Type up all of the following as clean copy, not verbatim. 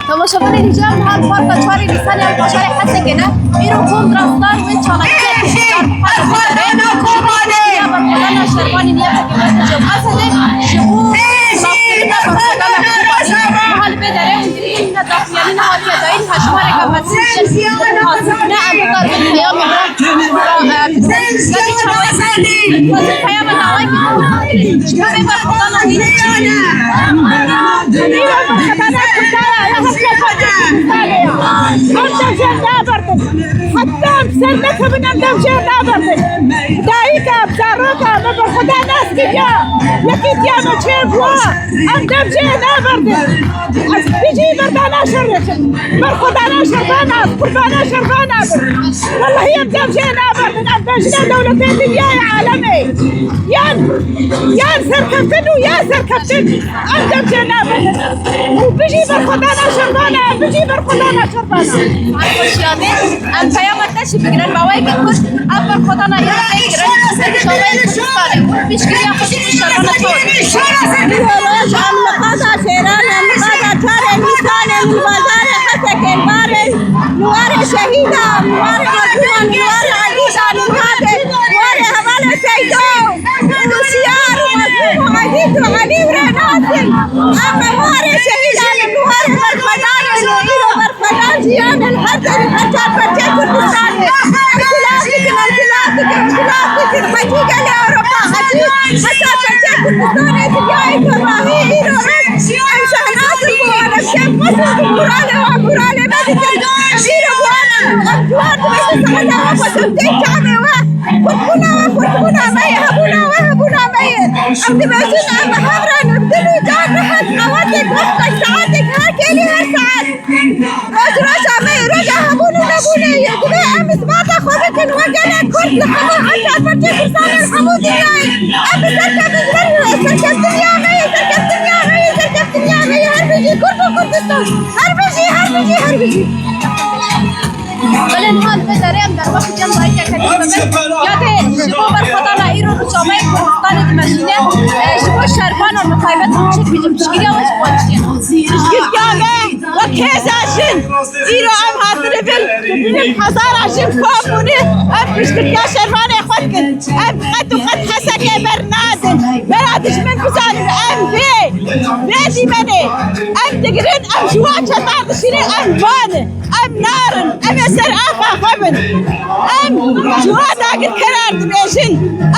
تماشاگران اینجا حال فرق چهاری لیسانی هم باشای حسه کنه ایرو کنتراستار و چالکیت کشیدار یا برخودان شربانی نیت که جو اصله شبو صافرین برخودان حال بداره اونجوری این داخلی نهایی داین هشمار کمپسی حاضرینه امکار به پیام پیام نهایی شبه برخودان حتى سرتها من عندهم شيء نابرد دايكا بساروكا ما برخدها ناس كيا لكن يا ما تشيبوا عندهم شيء نابرد بيجي بردانا شرك برخدانا شربانا قربانا شربانا والله هي عندهم شيء نابرد عندهم شيء دولتين دنيا عالمي يان سركبتن ويا سركبتن عندهم شيء نابرد وبيجي برخدانا شربانا بيجي برخدانا شربانا ام پیام تشی بگیرن باوی که کش ابر خدا نه یاد بگیرن سر شامل کشتاره پیشگیری خودی شرمانه طور بیولوژ املقادا شیران املقادا چاره میسان المبازار حسک البار نوار شهیدا نوار مظلوم نوار عزیزا نوار نوار حوال سیدو وسیار مظلوم عزیز و علی و ناصر اما نوار شهیدا نوار برخدان ایرو برخدان جیان الحضر حجاب بچه کردستان انسلاتك حقيقة لأوروبا حجاب بچه کردستان اتجاهي تراهي ایرو امشا ناصر بوانا شیف مصر براله و براله مدکل ایرو بوانا امتوار بس سعدا و بسمتين شعبي و فتبونا ميهبونا وهبونا ميت امتي بسنا محبرا نبدلو جان رحت قواتك وقتك ساعتك هاكيلي هالساعات رجع مي رجع هبونو نبوني يدبي امس باطا خوبتن وقنا كرد لحمو عشان فرجي فرسان الحمودي امس سركب الدنيا مي سركب الدنيا مي هربجي كردو كردستان هربجي بلن حال بداره ام در وقت جمع باید کنیم یاد شبو برخدا نه ایرو رو جامعه کردستان دمشینه شبو شربان و مطایبت رو چک بیجم بشگیری آوش بانشین جامعه و کیزاشین ایرو ام حاضر بل حصاراشین کامونی ام بشکریا شربان خود کن ام قد و قد حسک برادش من بزانم ام بيدي مني ام تقرين ام شواك شطاردشيني ام بانه ام نارن ام يسر اخا خبن ام شواتا قد كرار دبيجن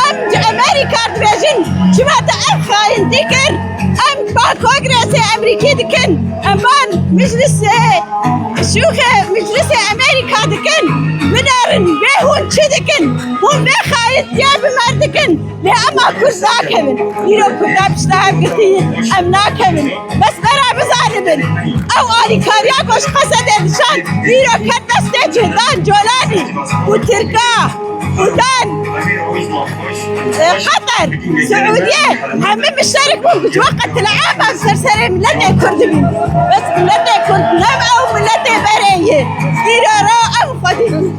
ام امريكا دبيجن شواتا ام خاين ديكر ام باكوغريسي امريكي دكن ام بان مجلس شوخه مجلس امريكا دكن منارن بيهون شدكن هم بخاين دياب مردكن لأما كرزاكمن يرو كرداب شتاهم قلتي أمناكمن بس برا بزانبن أو آلي كارياكوش قصدن شان يرو كردستي جهدان جولاني وتركا ودان قطر سعودية هم مشترك ممكن وقت العام سرسري ملتي كردبين بس ملتي كرد نم أو ملتي بريه يرو رو أو خدين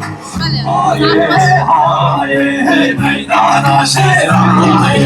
ميدان شراعي